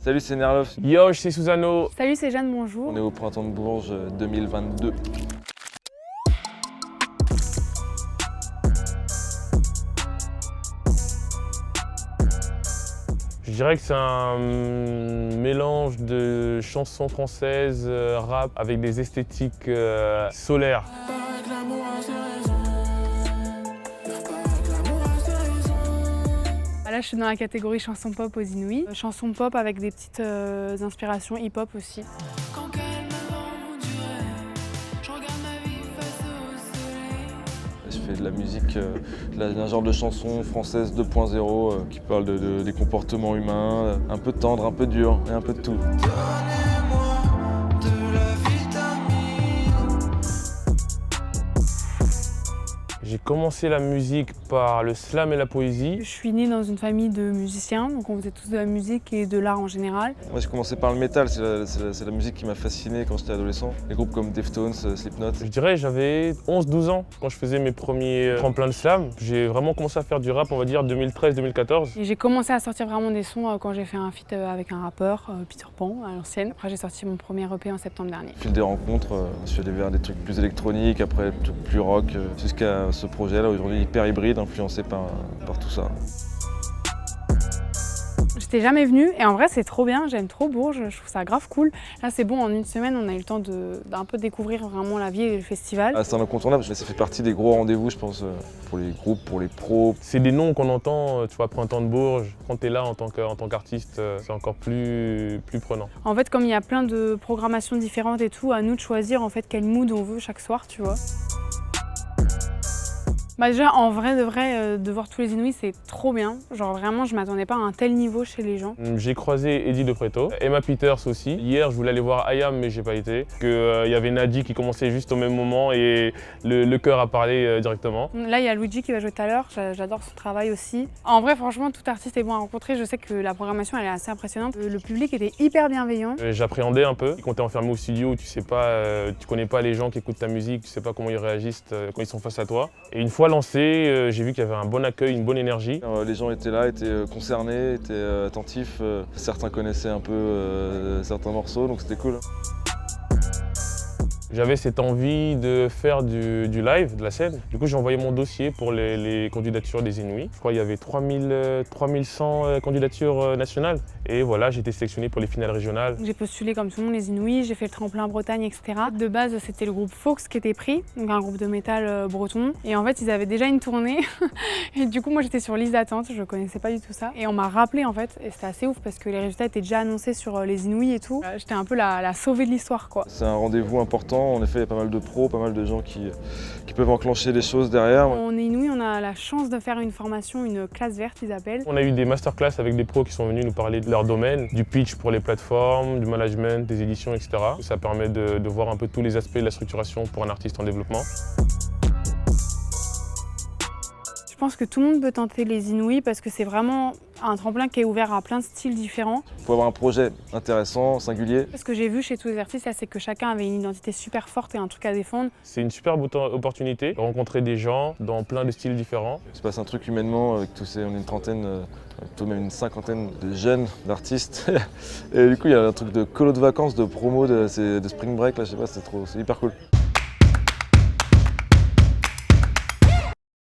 Salut, c'est Nerlof. Yo, c'est Susano. Salut, c'est Jeanne, bonjour. On est au Printemps de Bourges 2022. Je dirais que c'est un mélange de chansons françaises, rap, avec des esthétiques solaires. Là, je suis dans la catégorie chanson pop aux Inouïs. Chanson pop avec des petites inspirations hip-hop aussi. Je fais de la musique, d'un genre de chanson française 2.0 qui parle des comportements humains, un peu tendre, un peu dur et un peu de tout. J'ai commencé la musique par le slam et la poésie. Je suis née dans une famille de musiciens, donc on faisait tous de la musique et de l'art en général. Moi j'ai commencé par le métal, c'est la musique qui m'a fasciné quand j'étais adolescent. Les groupes comme Deftones, Slipknot. Je dirais j'avais 11-12 ans quand je faisais mes premiers tremplins de slam. J'ai vraiment commencé à faire du rap, on va dire 2013-2014. Et j'ai commencé à sortir vraiment des sons quand j'ai fait un feat avec un rappeur, Peter Pan, à l'ancienne. Après j'ai sorti mon premier EP en septembre dernier. Au fil des rencontres, je suis allé vers des trucs plus électroniques, après des trucs plus rock, jusqu'à ce projet-là aujourd'hui hyper hybride, influencé par tout ça. J'étais jamais venue et en vrai c'est trop bien, j'aime trop Bourges, je trouve ça grave cool. Là c'est bon, en une semaine on a eu le temps d'un peu découvrir vraiment la vie et le festival. Ah, c'est un incontournable, ça fait partie des gros rendez-vous je pense, pour les groupes, pour les pros. C'est des noms qu'on entend, tu vois, Printemps de Bourges. Quand tu es là en tant qu'artiste, c'est encore plus prenant. En fait comme il y a plein de programmations différentes et tout, à nous de choisir en fait quel mood on veut chaque soir, tu vois. Bah déjà, en vrai, de voir tous les Inouïs, c'est trop bien. Genre vraiment, je m'attendais pas à un tel niveau chez les gens. J'ai croisé Eddie De Pretto, Emma Peters aussi. Hier, je voulais aller voir Ayam, mais j'ai pas été. Il y avait Nadi qui commençait juste au même moment et le chœur a parlé directement. Là, il y a Luigi qui va jouer tout à l'heure. J'adore son travail aussi. En vrai, franchement, tout artiste est bon à rencontrer. Je sais que la programmation, elle est assez impressionnante. Le public était hyper bienveillant. J'appréhendais un peu. Quand t'es enfermé au studio, tu sais pas, tu connais pas les gens qui écoutent ta musique, tu sais pas comment ils réagissent quand ils sont face à toi. Et une fois lancé, j'ai vu qu'il y avait un bon accueil, une bonne énergie. Les gens étaient là, étaient concernés, étaient attentifs. Certains connaissaient un peu certains morceaux, donc c'était cool. J'avais cette envie de faire du live, de la scène. Du coup, j'ai envoyé mon dossier pour les candidatures des Inouïs. Je crois qu'il y avait 3100 candidatures nationales. Et voilà, j'ai été sélectionné pour les finales régionales. J'ai postulé comme tout le monde les Inouïs, j'ai fait le tremplin Bretagne, etc. De base, c'était le groupe Fox qui était pris, donc un groupe de métal breton. Et en fait, ils avaient déjà une tournée. Et du coup, moi, j'étais sur liste d'attente, je connaissais pas du tout ça. Et on m'a rappelé en fait, et c'était assez ouf parce que les résultats étaient déjà annoncés sur les Inouïs et tout. J'étais un peu la sauvée de l'histoire, quoi. C'est un rendez-vous important. En effet, il y a pas mal de pros, pas mal de gens qui peuvent enclencher des choses derrière. On est Inouïs, on a la chance de faire une formation, une classe verte, ils appellent. On a eu des masterclass avec des pros qui sont venus nous parler de leur domaine, du pitch pour les plateformes, du management, des éditions, etc. Ça permet de voir un peu tous les aspects de la structuration pour un artiste en développement. Je pense que tout le monde peut tenter les Inouïs parce que c'est vraiment un tremplin qui est ouvert à plein de styles différents. Il faut avoir un projet intéressant, singulier. Ce que j'ai vu chez tous les artistes, c'est que chacun avait une identité super forte et un truc à défendre. C'est une super opportunité de rencontrer des gens dans plein de styles différents. Il se passe un truc humainement avec tous on est une trentaine, plutôt même une cinquantaine de jeunes, d'artistes. Et du coup, il y a un truc de colo de vacances, de promo, de spring break, là, je sais pas, c'est hyper cool.